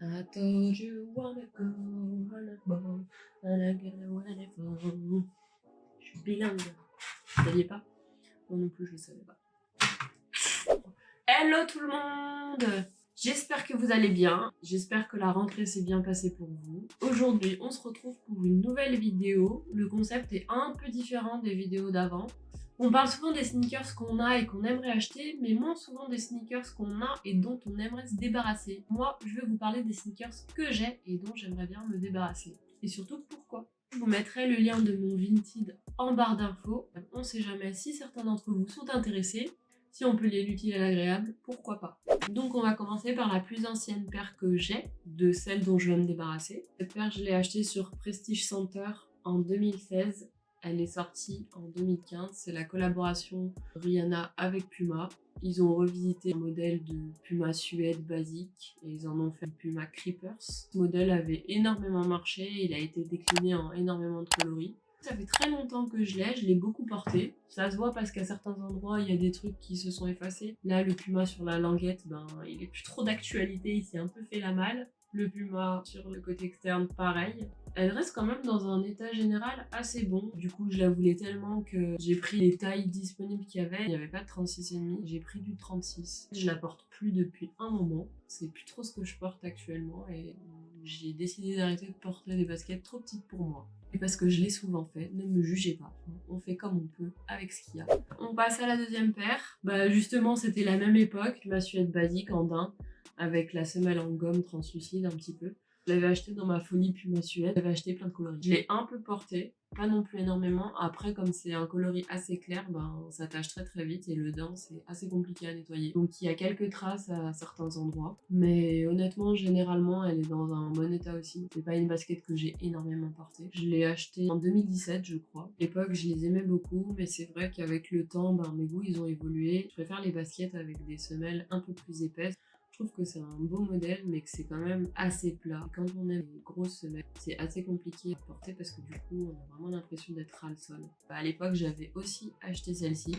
I told you wanna go, wanna go, wanna get away from. Je suis bilingue. Vous saviez pas? Moi non plus, je le savais pas. Hello tout le monde! J'espère que vous allez bien. J'espère que la rentrée s'est bien passée pour vous. Aujourd'hui, on se retrouve pour une nouvelle vidéo. Le concept est un peu différent des vidéos d'avant. On parle souvent des sneakers qu'on a et qu'on aimerait acheter, mais moins souvent des sneakers qu'on a et dont on aimerait se débarrasser. Moi, je vais vous parler des sneakers que j'ai et dont j'aimerais bien me débarrasser. Et surtout, pourquoi. Je vous mettrai le lien de mon Vinted en barre d'infos. On sait jamais si certains d'entre vous sont intéressés. Si on peut lier l'utile à l'agréable, pourquoi pas. Donc on va commencer par la plus ancienne paire que j'ai, de celle dont je vais me débarrasser. Cette paire, je l'ai achetée sur Prestige Center en 2016. Elle est sortie en 2015. C'est la collaboration Rihanna avec Puma. Ils ont revisité un modèle de Puma Suède basique et ils en ont fait un Puma Creepers. Ce modèle avait énormément marché, il a été décliné en énormément de coloris. Ça fait très longtemps que je l'ai beaucoup porté. Ça se voit parce qu'à certains endroits, il y a des trucs qui se sont effacés. Là, le Puma sur la languette, il est plus trop d'actualité, il s'est un peu fait la malle. Le Puma sur le côté externe, pareil. Elle reste quand même dans un état général assez bon. Du coup, je la voulais tellement que j'ai pris les tailles disponibles qu'il y avait. Il n'y avait pas de 36,5, j'ai pris du 36. Je la porte plus depuis un moment. C'est plus trop ce que je porte actuellement et j'ai décidé d'arrêter de porter des baskets trop petites pour moi. Et parce que je l'ai souvent fait, ne me jugez pas. On fait comme on peut avec ce qu'il y a. On passe à la deuxième paire. Justement, c'était la même époque, ma suède basique en daim, avec la semelle en gomme translucide un petit peu. Je l'avais acheté dans ma folie Puma Suède, j'avais acheté plein de coloris. Je l'ai un peu porté, pas non plus énormément. Après, comme c'est un coloris assez clair, ça tâche très très vite et le daim c'est assez compliqué à nettoyer. Donc il y a quelques traces à certains endroits. Mais honnêtement, généralement, elle est dans un bon état aussi. C'est pas une basket que j'ai énormément portée. Je l'ai achetée en 2017, je crois. À l'époque, je les aimais beaucoup, mais c'est vrai qu'avec le temps, mes goûts ils ont évolué. Je préfère les baskets avec des semelles un peu plus épaisses. Je trouve que c'est un beau modèle, mais que c'est quand même assez plat. Quand on aime les grosses semelles, c'est assez compliqué à porter parce que du coup, on a vraiment l'impression d'être ras le sol. À l'époque, j'avais aussi acheté celle-ci.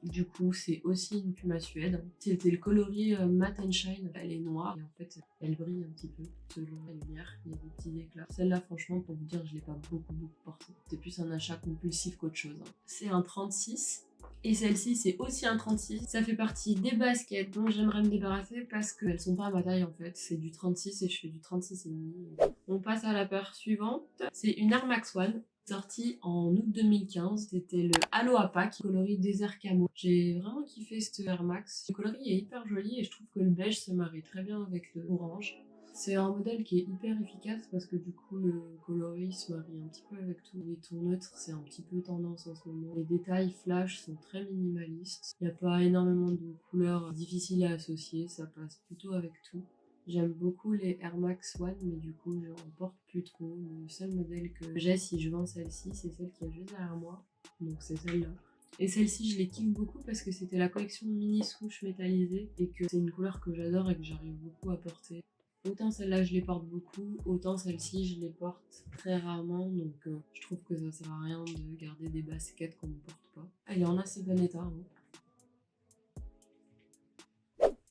Du coup, c'est aussi une Puma Suède. C'était le coloris Matte and Shine. Elle est noire et en fait, elle brille un petit peu selon la lumière. Il y a des petits éclats. Celle-là, franchement, pour vous dire, je l'ai pas beaucoup portée. C'est plus un achat compulsif qu'autre chose. C'est un 36. Et celle-ci, c'est aussi un 36. Ça fait partie des baskets dont j'aimerais me débarrasser parce qu'elles sont pas à ma taille en fait. C'est du 36 et je fais du 36,5. On passe à la paire suivante. C'est une Air Max One. Sortie en août 2015, c'était le Aloha Pack, coloris désert camo. J'ai vraiment kiffé ce Air Max. Le coloris est hyper joli et je trouve que le beige se marie très bien avec le orange. C'est un modèle qui est hyper efficace parce que du coup le coloris se marie un petit peu avec tout. Les tons neutres, c'est un petit peu tendance en ce moment. Les détails flash sont très minimalistes. Il n'y a pas énormément de couleurs difficiles à associer, ça passe plutôt avec tout. J'aime beaucoup les Air Max One, mais du coup, je n'en porte plus trop. Le seul modèle que j'ai si je vends celle-ci, c'est celle qui est juste derrière moi. Donc c'est celle-là. Et celle-ci, je les kiffe beaucoup parce que c'était la collection mini swoosh métallisée et que c'est une couleur que j'adore et que j'arrive beaucoup à porter. Autant celle-là, je les porte beaucoup, autant celle-ci, je les porte très rarement. Donc je trouve que ça sert à rien de garder des baskets qu'on ne porte pas. Elle est en assez bon état.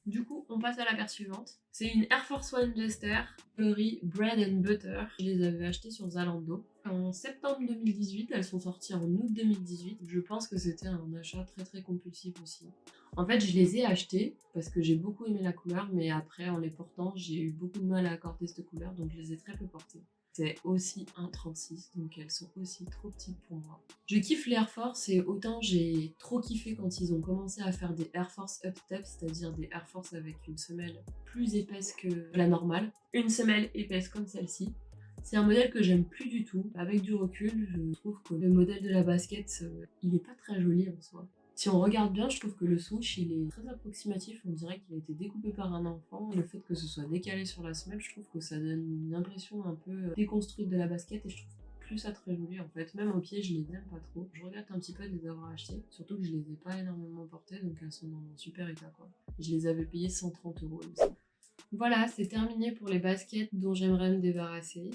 Du coup, on passe à la paire suivante. C'est une Air Force One Jester, coloris Bread and Butter. Je les avais achetées sur Zalando. En septembre 2018, elles sont sorties en août 2018. Je pense que c'était un achat très très compulsif aussi. En fait, je les ai achetées parce que j'ai beaucoup aimé la couleur, mais après, en les portant, j'ai eu beaucoup de mal à accorder cette couleur, donc je les ai très peu portées. C'est aussi un 36, donc elles sont aussi trop petites pour moi. Je kiffe les Air Force et autant j'ai trop kiffé quand ils ont commencé à faire des Air Force Up Step, c'est-à-dire des Air Force avec une semelle plus épaisse que la normale. Une semelle épaisse comme celle-ci. C'est un modèle que j'aime plus du tout. Avec du recul, je trouve que le modèle de la basket, il est pas très joli en soi. Si on regarde bien, je trouve que le swoosh, il est très approximatif. On dirait qu'il a été découpé par un enfant. Le fait que ce soit décalé sur la semelle, je trouve que ça donne une impression un peu déconstruite de la basket et je trouve plus ça très joli en fait. Même au pied, je les aime pas trop. Je regrette un petit peu de les avoir achetés. Surtout que je les ai pas énormément portées, donc elles sont dans un super état quoi. Je les avais payées 130 €. Voilà, c'est terminé pour les baskets dont j'aimerais me débarrasser.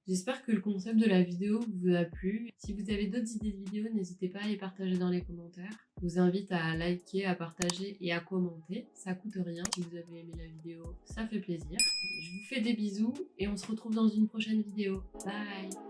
J'espère que le concept de la vidéo vous a plu. Si vous avez d'autres idées de vidéos, n'hésitez pas à les partager dans les commentaires. Je vous invite à liker, à partager et à commenter. Ça coûte rien. Si vous avez aimé la vidéo, ça fait plaisir. Je vous fais des bisous et on se retrouve dans une prochaine vidéo. Bye!